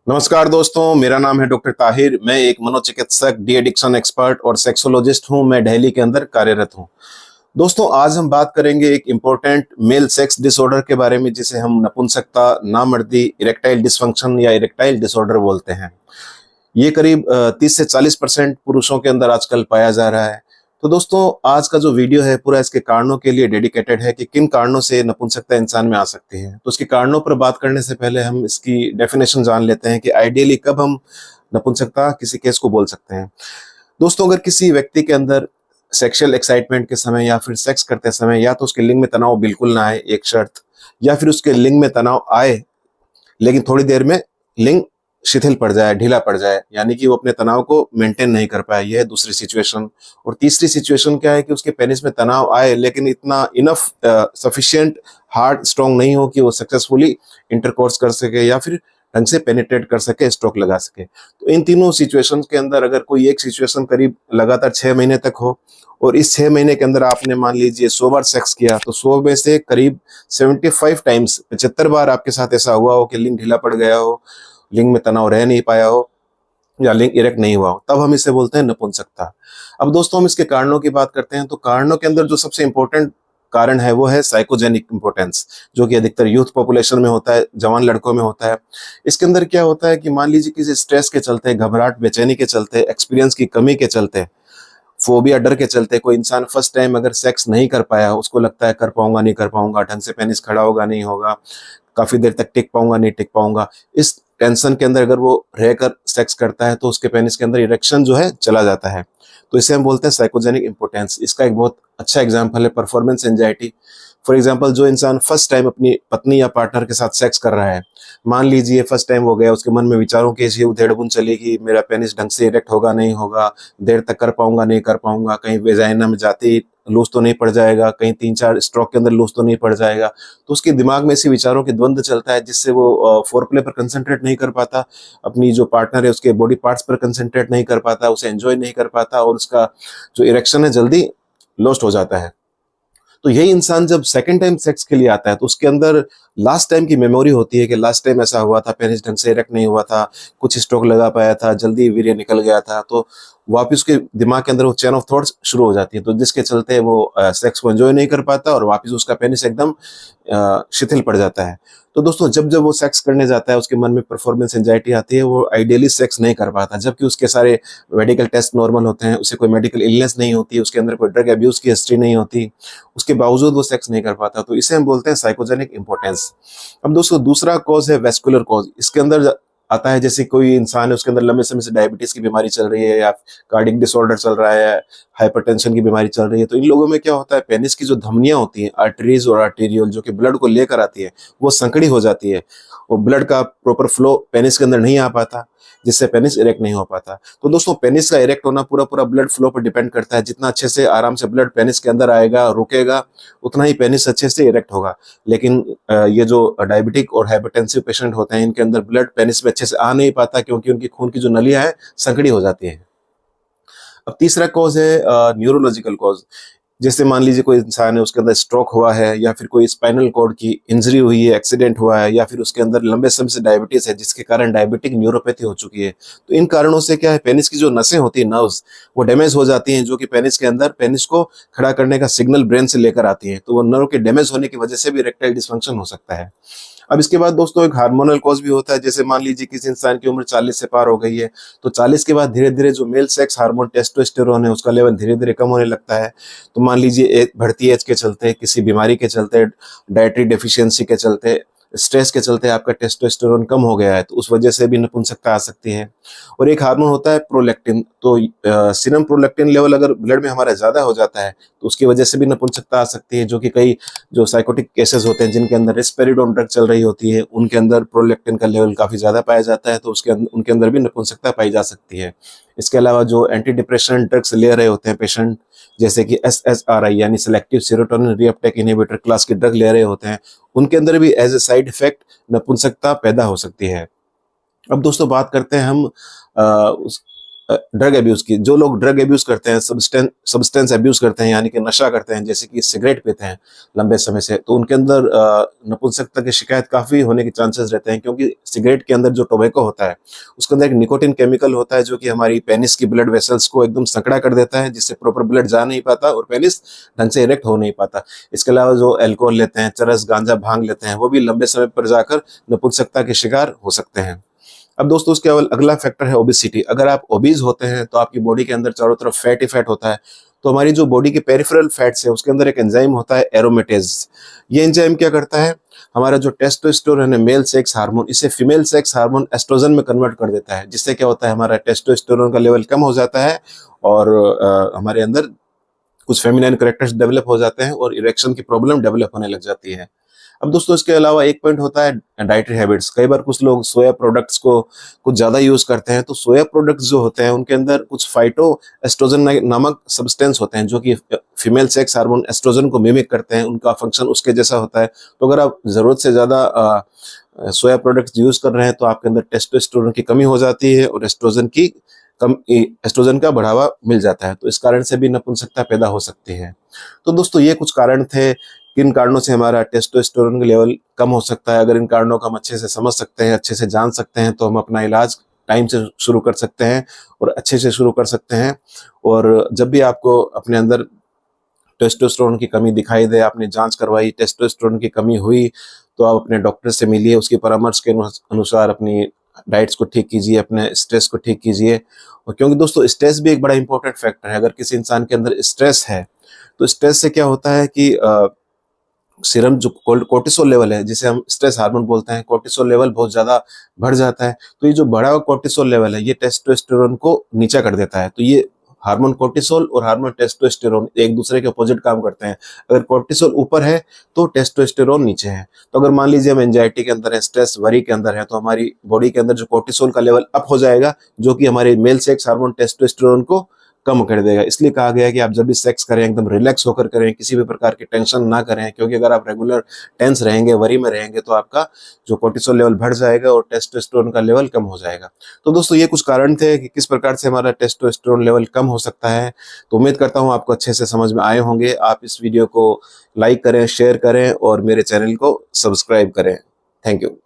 नमस्कार दोस्तों, मेरा नाम है डॉक्टर ताहिर। मैं एक मनोचिकित्सक, डी एडिक्शन एक्सपर्ट और सेक्सोलॉजिस्ट हूं। मैं दिल्ली के अंदर कार्यरत हूं। दोस्तों, आज हम बात करेंगे एक इम्पोर्टेंट मेल सेक्स डिसऑर्डर के बारे में, जिसे हम नपुंसकता, नामर्दी, इरेक्टाइल डिसफंक्शन या इरेक्टाइल डिसऑर्डर बोलते हैं। ये करीब 30 से 40% पुरुषों के अंदर आजकल पाया जा रहा है। तो दोस्तों, आज का जो वीडियो है पूरा इसके कारणों के लिए डेडिकेटेड है कि किन कारणों से नपुंसकता इंसान में आ सकती है। तो इसके कारणों पर बात करने से पहले हम इसकी डेफिनेशन जान लेते हैं कि आइडियली कब हम नपुंसकता किसी केस को बोल सकते हैं। दोस्तों, अगर किसी व्यक्ति के अंदर सेक्सुअल एक्साइटमेंट के समय या फिर सेक्स करते समय या तो उसके लिंग में तनाव बिल्कुल ना आए, एक शर्त, या फिर उसके लिंग में तनाव आए लेकिन थोड़ी देर में लिंग शिथिल पड़ जाए, ढीला पड़ जाए, यानी कि वो अपने तनाव को मेंटेन नहीं कर पाए, यह है दूसरी सिचुएशन। और तीसरी सिचुएशन क्या है कि उसके पेनिस में तनाव आए लेकिन इतना इनफ सफिशिएंट हार्ड स्ट्रॉन्ग नहीं हो कि वो सक्सेसफुली इंटरकोर्स कर सके या फिर ढंग से पेनिट्रेट कर सके, स्ट्रोक लगा सके। तो इन तीनों सिचुएशन के अंदर अगर कोई एक सिचुएशन करीब लगातार 6 महीने तक हो और इस 6 महीने के अंदर आपने मान लीजिए 100 बार सेक्स किया, तो 100 में से करीब 75 टाइम्स, 75 बार आपके साथ ऐसा हुआ हो कि लिंग ढीला पड़ गया हो, लिंग में तनाव रह नहीं पाया हो या लिंग इरेक्ट नहीं हुआ हो, तब हम इसे बोलते हैं नपुंसकता। अब दोस्तों, हम इसके कारणों की बात करते हैं। तो कारणों के अंदर जो सबसे इंपॉर्टेंट कारण है वो है साइकोजेनिक इंपोर्टेंस, जो कि अधिकतर यूथ पॉपुलेशन में होता है, जवान लड़कों में होता है। इसके अंदर क्या होता है कि मान लीजिए किसी स्ट्रेस के चलते, घबराहट, बेचैनी के चलते, एक्सपीरियंस की कमी के चलते, फोबिया, डर के चलते कोई इंसान फर्स्ट टाइम अगर सेक्स नहीं कर पाया, उसको लगता है कर पाऊंगा नहीं कर पाऊंगा, ढंग से पेनिस खड़ा होगा नहीं होगा, काफी देर तक टिक पाऊंगा नहीं टिक पाऊंगा, इस टेंशन के अंदर अगर वो रहकर सेक्स करता है तो उसके पेनिस के अंदर इरेक्शन जो है चला जाता है। तो इसे हम बोलते हैं साइकोजेनिक इंपोर्टेंस। इसका एक बहुत अच्छा एग्जाम्पल है परफॉर्मेंस एंजाइटी। फॉर एग्जाम्पल, जो इंसान फर्स्ट टाइम अपनी पत्नी या पार्टनर के साथ सेक्स कर रहा है, मान लीजिए फर्स्ट टाइम हो गया, उसके मन में विचारों की ऐसी उधेड़-बुन चली कि मेरा पेनिस ढंग से इरेक्ट होगा नहीं होगा, देर तक कर पाऊंगा नहीं कर पाऊंगा, कहीं वेजाइना में जाते ही लूज तो नहीं पड़ जाएगा, कहीं 3-4 स्ट्रोक के अंदर लूज तो नहीं पड़ जाएगा। तो उसके दिमाग में ऐसे विचारों की द्वंद चलता है, जिससे वो फोरप्ले पर कंसंट्रेट नहीं कर पाता, अपनी जो पार्टनर है उसके बॉडी पार्ट्स पर कंसंट्रेट नहीं कर पाता, उसे एंजॉय नहीं कर पाता और उसका जो इरेक्शन है जल्दी लॉस्ट हो जाता है। तो यही इंसान जब सेकंड टाइम सेक्स के लिए आता है तो उसके अंदर लास्ट टाइम की मेमोरी होती है कि लास्ट टाइम ऐसा हुआ था, पेनिस ढंग से इरेक्ट नहीं हुआ था, कुछ स्ट्रोक लगा पाया था, जल्दी वीर्य निकल गया था। तो वापिस उसके दिमाग के अंदर वो चेन ऑफ थॉट्स शुरू हो जाती है, तो जिसके चलते वो सेक्स को एंजॉय नहीं कर पाता और वापिस उसका पेनिस एकदम शिथिल पड़ जाता है। तो दोस्तों, जब जब वो सेक्स करने जाता है उसके मन में परफॉर्मेंस एंजाइटी आती है, वो आइडियली सेक्स नहीं कर पाता, जबकि उसके सारे मेडिकल टेस्ट नॉर्मल होते हैं, उसे कोई मेडिकल इलनेस नहीं होती, उसके अंदर कोई ड्रग अब्यूज की हिस्ट्री नहीं होती, उसके बावजूद वो सेक्स नहीं कर पाता। तो इसे हम बोलते हैं साइकोजेनिक इंपोर्टेंस। अब दोस्तों, दूसरा कॉज है वेस्कुलर कॉज। इसके अंदर आता है जैसे कोई इंसान है, उसके अंदर लंबे समय से डायबिटीज की बीमारी चल रही है या कार्डियक डिसऑर्डर चल रहा है, हाइपरटेंशन की बीमारी चल रही है। तो इन लोगों में क्या होता है, पेनिस की जो धमनियां होती हैं, आर्टरीज और आर्टेरियल, जो कि ब्लड को लेकर आती है, वो संकड़ी हो जाती है। वो ब्लड का प्रॉपर फ्लो पेनिस के अंदर नहीं आ पाता, जिससे पेनिस इरेक्ट नहीं हो पाता। तो दोस्तों, पेनिस का इरेक्ट होना पूरा पूरा ब्लड फ्लो पर डिपेंड करता है। जितना अच्छे से आराम से ब्लड पेनिस के अंदर आएगा, रुकेगा, उतना ही पेनिस अच्छे से इरेक्ट होगा। लेकिन ये जो डायबिटिक और हाइपरटेंसिव पेशेंट होते हैं, इनके अंदर ब्लड पेनिस में अच्छे से आ नहीं पाता, क्योंकि उनकी खून की जो नलियां हैं संकड़ी हो जाती है। अब तीसरा कॉज है न्यूरोलॉजिकल कॉज। जैसे मान लीजिए कोई इंसान है, उसके अंदर स्ट्रोक हुआ है या फिर कोई स्पाइनल कॉर्ड की इंजरी हुई है, एक्सीडेंट हुआ है, या फिर उसके अंदर लंबे समय से डायबिटीज है, जिसके कारण डायबिटिक न्यूरोपैथी हो चुकी है। तो इन कारणों से क्या है, पेनिस की जो नसें होती है, नर्व्स, वो डैमेज हो जाती हैं, जो कि पेनिस के अंदर पेनिस को खड़ा करने का सिग्नल ब्रेन से लेकर आती है। तो वो नर्व के डैमेज होने की वजह से भी इरेक्टाइल डिसफंक्शन हो सकता है। अब इसके बाद दोस्तों, एक हार्मोनल कॉज भी होता है। जैसे मान लीजिए किसी इंसान की उम्र 40 से पार हो गई है, तो 40 के बाद धीरे धीरे जो मेल सेक्स हार्मोन टेस्टोस्टेरोन है, उसका लेवल धीरे धीरे कम होने लगता है। तो मान लीजिए बढ़ती एज के चलते, किसी बीमारी के चलते, डाइटरी डेफिशिएंसी के चलते, स्ट्रेस के चलते आपका टेस्टोस्टेरोन कम हो गया है, तो उस वजह से भी नपुंसकता आ सकती है। और एक हार्मोन होता है प्रोलैक्टिन। तो सीरम प्रोलैक्टिन लेवल अगर ब्लड में हमारा ज्यादा हो जाता है तो उसकी वजह से भी नपुंसकता आ सकती है, जो कि कई जो साइकोटिक केसेस होते हैं जिनके अंदर रिस्पेरिडोन ड्रग चल रही होती है, उनके अंदर प्रोलैक्टिन का लेवल काफी ज्यादा पाया जाता है, तो उनके अंदर भी नपुंसकता पाई जा सकती है। इसके अलावा जो एंटी डिप्रेशन ड्रग्स ले रहे होते हैं पेशेंट, जैसे कि SSRI यानी selective serotonin reuptake inhibitor class के ड्रग ले रहे होते हैं, उनके अंदर भी एज ए साइड इफेक्ट नपुंसकता पैदा हो सकती है। अब दोस्तों, बात करते हैं हम ड्रग एब्यूज की, जो लोग ड्रग एब्यूज करते हैं, सब्सटेंस एब्यूज करते हैं, यानी कि नशा करते हैं, जैसे कि सिगरेट पीते हैं लंबे समय से, तो उनके अंदर नपुंसकता की शिकायत काफी होने के चांसेस रहते हैं, क्योंकि सिगरेट के अंदर जो टोबैको होता है उसके अंदर एक निकोटिन केमिकल होता है जो कि हमारी पेनिस की ब्लड वेसल्स को एकदम संकड़ा कर देता है, जिससे प्रॉपर ब्लड जा नहीं पाता और पेनिस ढंग से इरेक्ट हो नहीं पाता। इसके अलावा जो अल्कोहल लेते हैं, चरस, गांजा, भांग लेते हैं, वो भी लंबे समय पर जाकर नपुंसकता के शिकार हो सकते हैं। अब दोस्तों उसके अगला फैक्टर है ओबेसिटी। अगर आप ओबीज होते हैं तो आपकी बॉडी के अंदर चारों तरफ फैट ही फैट होता है। तो हमारी जो बॉडी के पेरिफेरल फैट्स है उसके अंदर एक एंजाइम होता है एरोमेटेज। ये एंजाइम क्या करता है, हमारा जो टेस्टोस्टेरोन है मेल सेक्स हार्मोन, इसे फीमेल सेक्स हार्मोन एस्ट्रोजन में कन्वर्ट कर देता है, जिससे क्या होता है हमारा टेस्टोस्टेरोन का लेवल कम हो जाता है और हमारे अंदर कुछ फेमिनाइन कैरेक्टर्स डेवलप हो जाते हैं और इरेक्शन की प्रॉब्लम डेवलप होने लग जाती है। अब दोस्तों इसके अलावा एक पॉइंट होता है डाइटरी हैबिट्स। कई बार कुछ लोग सोया प्रोडक्ट्स को कुछ ज्यादा यूज करते हैं, तो सोया प्रोडक्ट्स जो होते हैं उनके अंदर कुछ फाइटो एस्ट्रोजन नामक सब्सटेंस होते हैं जो कि फीमेल सेक्स हार्मोन एस्ट्रोजन को मिमिक करते हैं, उनका फंक्शन उसके जैसा होता है। तो अगर आप जरूरत से ज्यादा सोया प्रोडक्ट्स यूज कर रहे हैं तो आपके अंदर टेस्टोस्टेरोन की कमी हो जाती है और एस्ट्रोजन का बढ़ावा मिल जाता है, तो इस कारण से भी नपुंसकता पैदा हो सकती है। तो दोस्तों ये कुछ कारण थे किन कारणों से हमारा टेस्टोस्टेरोन का लेवल कम हो सकता है। अगर इन कारणों को हम अच्छे से समझ सकते हैं, अच्छे से जान सकते हैं, तो हम अपना इलाज टाइम से शुरू कर सकते हैं और अच्छे से शुरू कर सकते हैं। और जब भी आपको अपने अंदर टेस्टोस्टेरोन की कमी दिखाई दे, आपने जांच करवाई, टेस्टोस्टेरोन की कमी हुई, तो आप अपने डॉक्टर से मिलिए, उसके परामर्श के अनुसार अपनी डाइट्स को ठीक कीजिए, अपने स्ट्रेस को ठीक कीजिए। और क्योंकि दोस्तों स्ट्रेस भी एक बड़ा इंपॉर्टेंट फैक्टर है। अगर किसी इंसान के अंदर स्ट्रेस है तो स्ट्रेस से क्या होता है कि सीरम जो कोर्टिसोल लेवल है, जिसे हम स्ट्रेस हार्मोन बोलते हैं, कोर्टिसोल लेवल बहुत ज्यादा बढ़ जाता है। तो ये जो बढ़ा हुआ कोर्टिसोल लेवल है ये टेस्टोस्टेरोन को नीचा कर देता है। तो ये हार्मोन कोर्टिसोल और हार्मोन टेस्टोस्टेरोन एक दूसरे के अपोजिट काम करते हैं। अगर कोर्टिसोल ऊपर है तो टेस्टोस्टेरोन नीचे है। तो अगर मान लीजिए हम एंजाइटी के अंदर है, स्ट्रेस, वरी के अंदर है, तो हमारी बॉडी के अंदर जो कोर्टिसोल का लेवल अप हो जाएगा, जो कि हमारे मेल सेक्स हार्मोन टेस्टोस्टेरोन को कम कर देगा। इसलिए कहा गया है कि आप जब भी सेक्स करें एकदम रिलैक्स होकर करें, किसी भी प्रकार की टेंशन ना करें, क्योंकि अगर आप रेगुलर टेंस रहेंगे, वरी में रहेंगे, तो आपका जो कोर्टिसोल लेवल बढ़ जाएगा और टेस्टोस्टेरोन का लेवल कम हो जाएगा। तो दोस्तों ये कुछ कारण थे कि किस प्रकार से हमारा टेस्टोस्टेरोन लेवल कम हो सकता है। तो उम्मीद करता हूँ आपको अच्छे से समझ में आए होंगे। आप इस वीडियो को लाइक करें, शेयर करें और मेरे चैनल को सब्सक्राइब करें। Thank you.